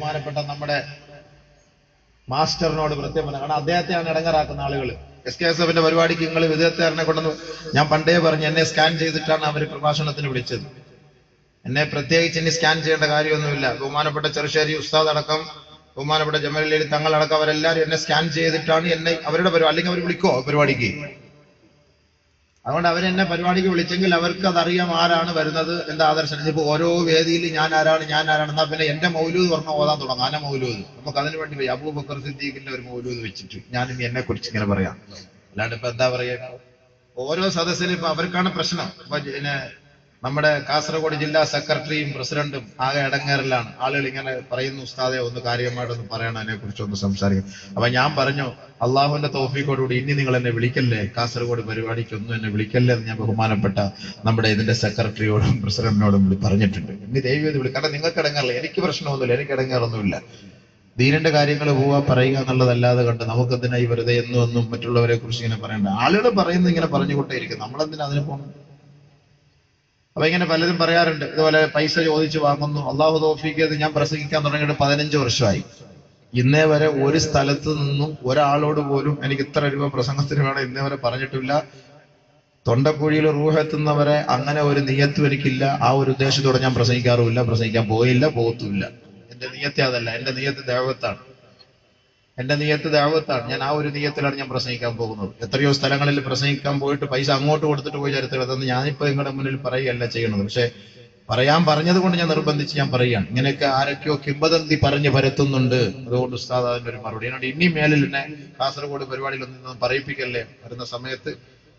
ബഹുമാനപ്പെട്ട നമ്മുടെ മാസ്റ്ററിനോട് പ്രത്യേകം പറഞ്ഞു. കാരണം അദ്ദേഹത്തെയാണ് ഇടങ്ങറാക്കുന്ന ആളുകൾ. SKSF പരിപാടിക്ക് നിങ്ങൾ വിദഗ്ധരെ കൊണ്ടു ഞാൻ പണ്ടേ പറഞ്ഞു, എന്നെ സ്കാൻ ചെയ്തിട്ടാണ് അവർ പ്രഭാഷണത്തിന് വിളിച്ചത്. എന്നെ പ്രത്യേകിച്ച് ഇനി സ്കാൻ ചെയ്യേണ്ട കാര്യമൊന്നുമില്ല. ബഹുമാനപ്പെട്ട ചെറുശ്ശേരി ഉസ്താദ് അടക്കം, ബഹുമാനപ്പെട്ട ജമലി തങ്ങളടക്കം അവരെല്ലാവരും എന്നെ സ്കാൻ ചെയ്തിട്ടാണ് എന്നെ അവരുടെ പരിപാടി, അല്ലെങ്കിൽ അവർ വിളിക്കോ പരിപാടിക്ക്. അതുകൊണ്ട് അവരെന്നെ പരിപാടിക്ക് വിളിച്ചെങ്കിൽ അവർക്ക് അതറിയാം ആരാണ് വരുന്നത്, എന്താ ആദർശം. ഇപ്പൊ ഓരോ വേദിയിൽ ഞാൻ ആരാണ് എന്നാ പിന്നെ എന്റെ മൗലൂദ് പറഞ്ഞ ഓതാൻ തുടങ്ങും. ആന മൗലൂദ് നമുക്ക് അതിനു വേണ്ടി അബൂബക്കർ സിദ്ദീഖിന്റെ ഒരു മൗലൂദ് വെച്ചിട്ട് ഞാനിനി എന്നെ കുറിച്ച് ഇങ്ങനെ പറയാം. അല്ലാണ്ട് ഇപ്പൊ എന്താ പറയാ, ഓരോ സദസ്സിലും ഇപ്പൊ അവർക്കാണ് പ്രശ്നം. പിന്നെ നമ്മുടെ കാസർഗോഡ് ജില്ലാ സെക്രട്ടറിയും പ്രസിഡന്റും ആകെ ഇടങ്ങേറിലാണ്. ആളുകൾ ഇങ്ങനെ പറയുന്നു, ഉസ്താദെ ഒന്ന് കാര്യമായിട്ടൊന്ന് പറയണം, അതിനെ കുറിച്ചൊന്ന് സംസാരിക്കും. അപ്പൊ ഞാൻ പറഞ്ഞു, അള്ളാഹുവിന്റെ തൗഫീഖോടുകൂടി ഇനി നിങ്ങൾ എന്നെ വിളിക്കല്ലേ, കാസർഗോഡ് പരിപാടിക്കൊന്നും എന്നെ വിളിക്കല്ലേ എന്ന് ഞാൻ ബഹുമാനപ്പെട്ട നമ്മുടെ ഇതിന്റെ സെക്രട്ടറിയോടും പ്രസിഡന്റിനോടും പറഞ്ഞിട്ടുണ്ട്. ഇനി ദൈവം വിളി, കാരണം നിങ്ങൾക്ക് ഇടങ്ങാറില്ല, എനിക്ക് പ്രശ്നമൊന്നുമില്ല, എനിക്ക് ഇടങ്ങാറൊന്നുമില്ല. ദീനിന്റെ കാര്യങ്ങൾ പോവാ പറയുക എന്നുള്ളതല്ലാതെ കണ്ട് നമുക്കെന്തിനായി വെറുതെ എന്നും മറ്റുള്ളവരെ കുറിച്ച് ഇങ്ങനെ പറയണ്ട. ആളുകൾ പറയുന്നത് ഇങ്ങനെ പറഞ്ഞുകൊണ്ടേയിരിക്കും, നമ്മളെന്തിനാ അതിന് പോകണം. അപ്പൊ ഇങ്ങനെ പലരും പറയാറുണ്ട്, ഇതുപോലെ പൈസ ചോദിച്ചു വാങ്ങുന്നു. അള്ളാഹു തൗഫീഖ് ചെയ്ത് ഞാൻ പ്രസംഗിക്കാൻ തുടങ്ങിയിട്ട് 15 വർഷമായി. ഇന്നേ വരെ ഒരു സ്ഥലത്ത് നിന്നും ഒരാളോട് പോലും എനിക്ക് ഇത്ര രൂപ പ്രസംഗത്തിന് വേണം ഇന്നേ വരെ പറഞ്ഞിട്ടില്ല. തൊണ്ടക്കുഴിയിൽ റൂഹെത്തുന്നവരെ അങ്ങനെ ഒരു നിയത്തും എനിക്കില്ല. ആ ഒരു ഉദ്ദേശത്തോടെ ഞാൻ പ്രസംഗിക്കാറുമില്ല, പ്രസംഗിക്കാൻ പോയില്ല, പോകത്തുമില്ല. എന്റെ നിയത്തെ അതല്ല, എന്റെ നിയത്ത് ദഅവത്താണ്. ഞാൻ ആ ഒരു നിയത്തിലാണ് ഞാൻ പ്രസംഗിക്കാൻ പോകുന്നത്. എത്രയോ സ്ഥലങ്ങളിൽ പ്രസംഗിക്കാൻ പോയിട്ട് പൈസ അങ്ങോട്ട് കൊടുത്തിട്ട് പോയി ചരിത്രം. അതൊന്നും ഞാനിപ്പോ നിങ്ങളുടെ മുന്നിൽ പറയുകയല്ല ചെയ്യുന്നത്. പക്ഷെ പറയാൻ പറഞ്ഞത് കൊണ്ട് ഞാൻ നിർബന്ധിച്ച് ഞാൻ പറയുകയാണ്. ഇങ്ങനെയൊക്കെ ആരൊക്കെയോ കിംവദന്തി പറഞ്ഞ് പരത്തുന്നുണ്ട്. അതുകൊണ്ട് ഉസ്താദ് അതിന്റെ ഒരു മറുപടി. അതുകൊണ്ട് ഇനി മേലിൽ എന്നെ കാസർഗോഡ് പരിപാടിയിലൊന്നും പറയിപ്പിക്കല്ലേ. വരുന്ന സമയത്ത്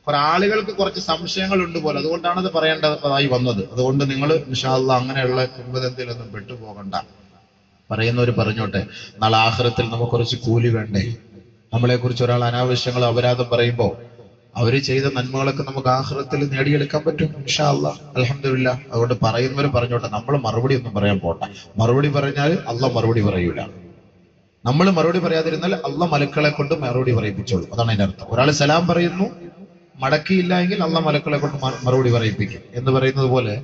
കുറെ ആളുകൾക്ക് കുറച്ച് സംശയങ്ങളുണ്ട് പോലെ, അതുകൊണ്ടാണ് അത് പറയേണ്ടതായി വന്നത്. അതുകൊണ്ട് നിങ്ങൾ ഇൻഷാ അല്ലാഹ് അങ്ങനെയുള്ള കിംവദന്തിയിലൊന്നും പെട്ടുപോകണ്ട. പറയുന്നവർ പറഞ്ഞോട്ടെ, നാളെ ആഖിറത്തിൽ നമുക്ക് കുറച്ച് കൂലി വേണ്ടേ. നമ്മളെ കുറിച്ച് ഒരാൾ അനാവശ്യങ്ങൾ അപരാധം പറയുമ്പോ അവര് ചെയ്ത നന്മകളൊക്കെ നമുക്ക് ആഖിറത്തിൽ നേടിയെടുക്കാൻ പറ്റും ഇൻഷാ അല്ലാഹ്. അൽഹംദുലില്ലാഹ്. അതുകൊണ്ട് പറയുന്നവർ പറഞ്ഞോട്ടെ, നമ്മൾ മറുപടി ഒന്നും പറയാൻ പോട്ടെ. മറുപടി പറഞ്ഞാൽ അള്ളാഹ് മറുപടി പറയൂല. നമ്മൾ മറുപടി പറയാതിരുന്നാൽ അള്ളാഹ് മലക്കളെ കൊണ്ട് മറുപടി പറയിപ്പിച്ചോളൂ. അതാണ് അതിന്റെ അർത്ഥം. ഒരാൾ സലാം പറയുന്നു, മടക്കിയില്ല എങ്കിൽ അള്ളാഹ് മലക്കളെ കൊണ്ട് മറുപടി പറയിപ്പിക്കും എന്ന് പറയുന്നത് പോലെ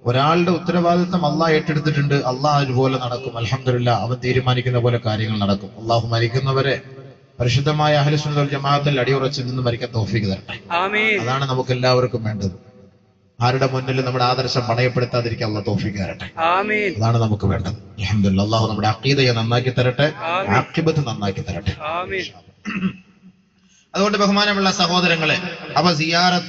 ഒരാളുടെ ഉത്തരവാദിത്വം അള്ളാഹ് ഏറ്റെടുത്തിട്ടുണ്ട്. അള്ളാഹ് അതുപോലെ നടക്കും. അൽഹംദുലില്ലാഹ്. അവൻ തീരുമാനിക്കുന്ന പോലെ കാര്യങ്ങൾ നടക്കും. അള്ളാഹു മരിക്കുന്നവരെ പരിശുദ്ധമായ അഹ്ലു സുന്നത്ത് വൽ ജമാഅത്തിൽ അടിയുറച്ച് നിന്ന് മരിക്കാൻ തൗഫീഖ് തരട്ടെ. അതാണ് നമുക്ക് എല്ലാവർക്കും വേണ്ടത്. ആരുടെ മുന്നിൽ നമ്മുടെ ആദർശം പണയപ്പെടുത്താതിരിക്കാൻ അള്ളാഹ് തൗഫീഖ് തരട്ടെ. അതാണ് നമുക്ക് വേണ്ടത്. അൽഹംദുലില്ലാഹ്. അള്ളാഹു നമ്മുടെ അഖീദയെ നന്നാക്കി തരട്ടെ, ആഖിബത്ത് നന്നാക്കി തരട്ടെ. അതുകൊണ്ട് ബഹുമാനമുള്ള സഹോദരങ്ങളെ, അപ്പൊ സിയാറത്ത്